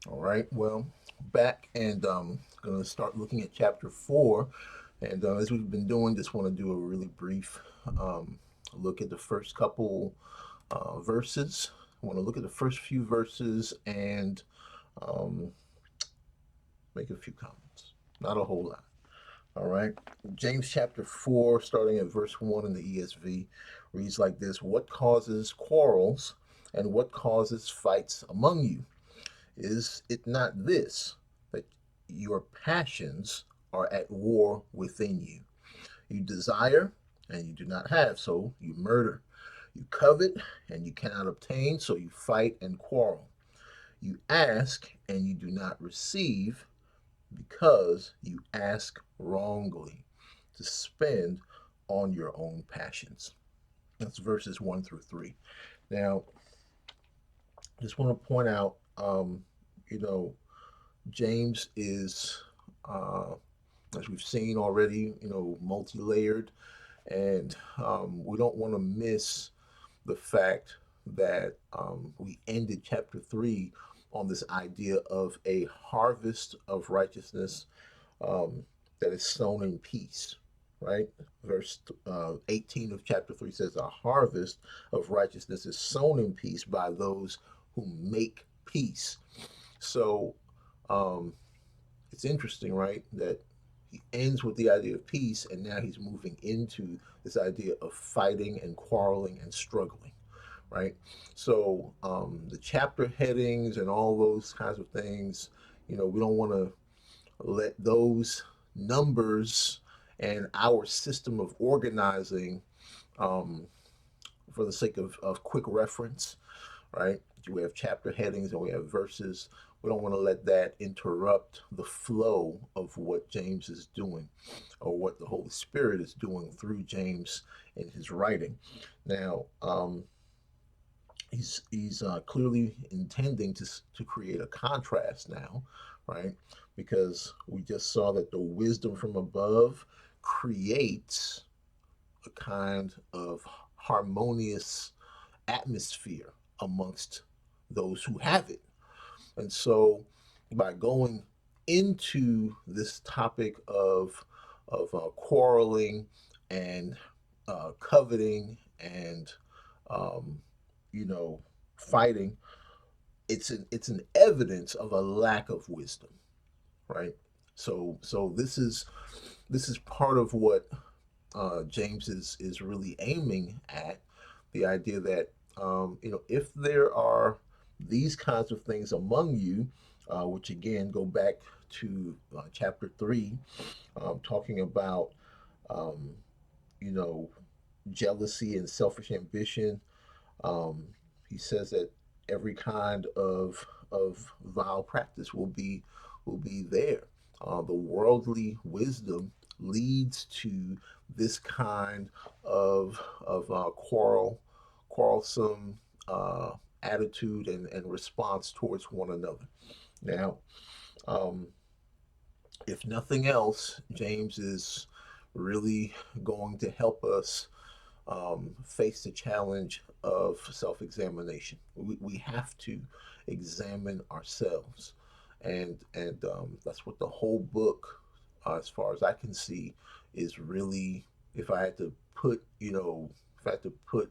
All right. Well, back and going to start looking at chapter 4. And as we've been doing, just want to do a really brief um, look at the first couple verses. I want to look at the first few verses and um, make a few comments. Not a whole lot. All right. James chapter 4, starting at verse 1 in the ESV, reads like this: What causes quarrels and what causes fights among you? Is it not this, that your passions are at war within you? You desire and you do not have, so you murder. You covet and you cannot obtain, so you fight and quarrel. You ask and you do not receive because you ask wrongly to spend on your own passions. That's verses 1 through 3. Now, just want to point out, you know, James is, uh, as we've seen already, multi-layered, and we don't want to miss the fact that we ended chapter 3 on this idea of a harvest of righteousness um, that is sown in peace, right? Verse 18 of chapter 3 says, A harvest of righteousness is sown in peace by those who make peace. So um, it's interesting, right, that he ends with the idea of peace, and now he's moving into this idea of fighting and quarreling and struggling, right? So the chapter headings and all those kinds of things, we don't want to let those numbers and our system of organizing, um, for the sake of quick reference, right? We have chapter headings and we have verses. We don't want to let that interrupt the flow of what James is doing or what the Holy Spirit is doing through James in his writing. Now, he's clearly intending to create a contrast now, right? Because we just saw that the wisdom from above creates a kind of harmonious atmosphere amongst those who have it. And so, by going into this topic of quarreling and coveting and um, you know fighting, it's an evidence of a lack of wisdom, right? So this is part of what James is really aiming at, the idea that if there are these kinds of things among you, which again go back to chapter 3, talking about um, you know jealousy and selfish ambition. Um, he says that every kind of vile practice will be there. The worldly wisdom leads to this kind of quarrelsome uh, attitude and response towards one another. Now, um, if nothing else, James is really going to help us face the challenge of self examination. We have to examine ourselves. And that's what the whole book, as far as I can see, is really, if I had to put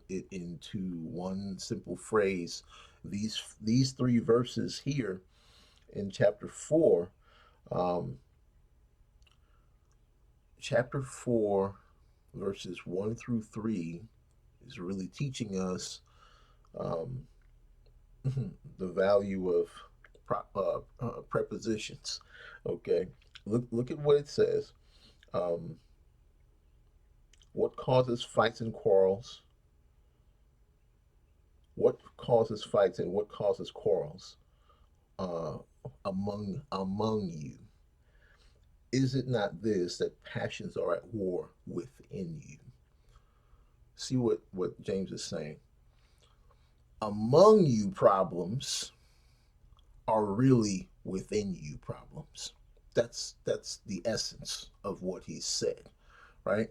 it into one simple phrase, these three verses here in um, chapter 4, verses 1 through 3, is really teaching us um, the value of prepositions. Okay, look at what it says. Um, what causes fights and quarrels? What causes fights and what causes quarrels uh, among you? Is it not this, that passions are at war within you? See what James is saying. Among you problems are really within you problems. That's the essence of what he said, right?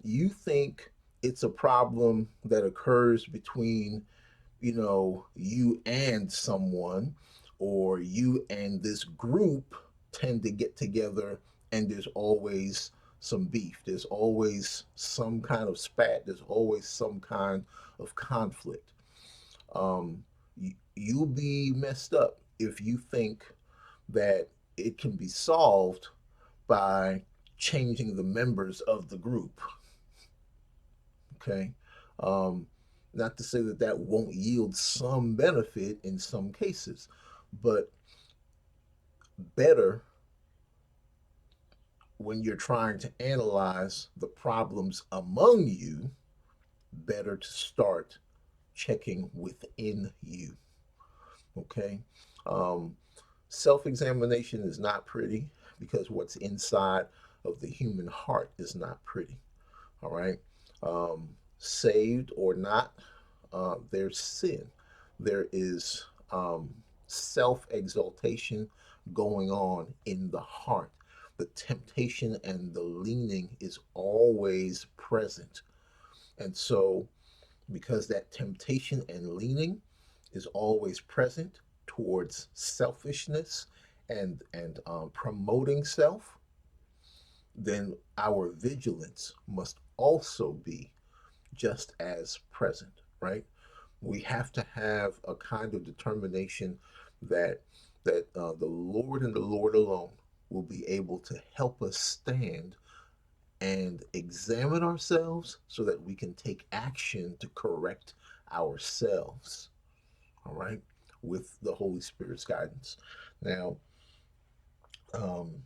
You think it's a problem that occurs between you and someone, or you and this group tend to get together and there's always some beef, there's always some kind of spat, there's always some kind of conflict. You'll be messed up if you think that it can be solved by changing the members of the group. Okay. Um, Not to say that that won't yield some benefit in some cases, but better when you're trying to analyze the problems among you, better to start checking within you. Okay. Um, Self examination is not pretty because what's inside of the human heart is not pretty. All right. Um, Saved or not, there's sin. There is self exaltation going on in the heart. The temptation and the leaning is always present. And so, because that temptation and leaning is always present towards selfishness and promoting self, then our vigilance must also be just as present, right? We have to have a kind of determination that the Lord and the Lord alone will be able to help us stand and examine ourselves so that we can take action to correct ourselves, all right, with the Holy Spirit's guidance. Now, um,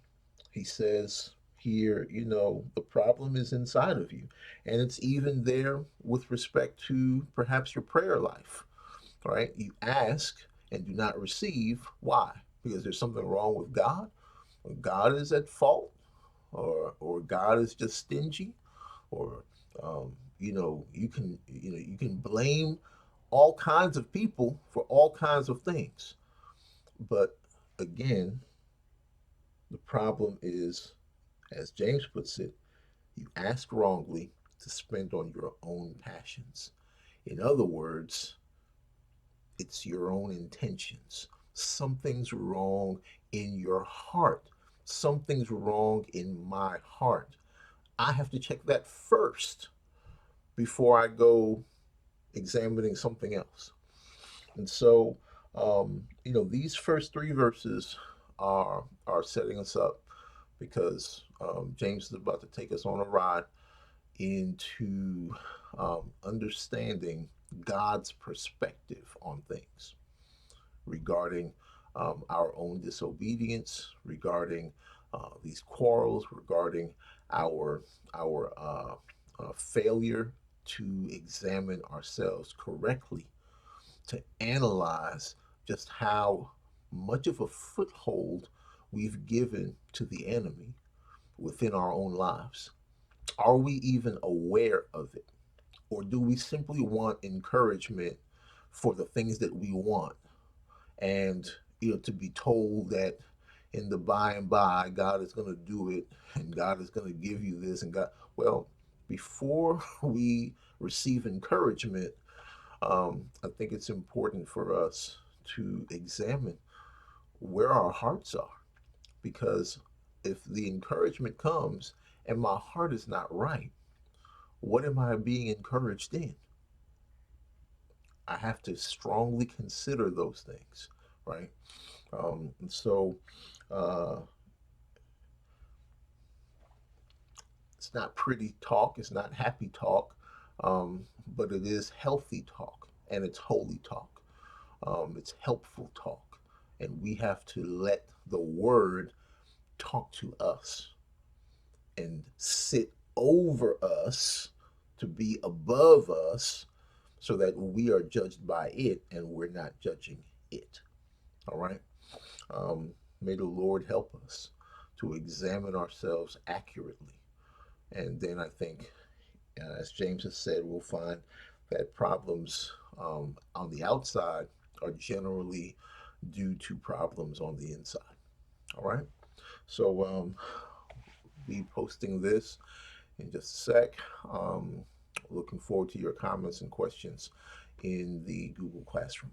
he says here, the problem is inside of you. And it's even there with respect to perhaps your prayer life, right? You ask and do not receive. Why? Because there's something wrong with God, or God is at fault, or God is just stingy, or you can blame all kinds of people for all kinds of things. But again, the problem is, as James puts it, you ask wrongly to spend on your own passions. In other words, it's your own intentions. Something's wrong in your heart. Something's wrong in my heart. I have to check that first before I go examining something else. And so, these first three verses are setting us up because James is about to take us on a ride into understanding God's perspective on things regarding our own disobedience, regarding these quarrels, regarding our failure to examine ourselves correctly, to analyze just how much of a foothold we've given to the enemy within our own lives. Are we even aware of it? Or do we simply want encouragement for the things that we want? And, to be told that in the by and by, God is going to do it and God is going to give you this and God, well, before we receive encouragement, I think it's important for us to examine where our hearts are. Because if the encouragement comes and my heart is not right, what am I being encouraged in? I have to strongly consider those things, right? And so uh, it's not pretty talk, it's not happy talk, but it is healthy talk and it's holy talk. It's helpful talk. And we have to let the word talk to us and sit over us to be above us so that we are judged by it and we're not judging it. All right. Um, May the Lord help us to examine ourselves accurately. And then I think, as James has said, we'll find that problems on the outside are generally due to problems on the inside. All right. So, be posting this in just a sec. Looking forward to your comments and questions in the Google Classroom.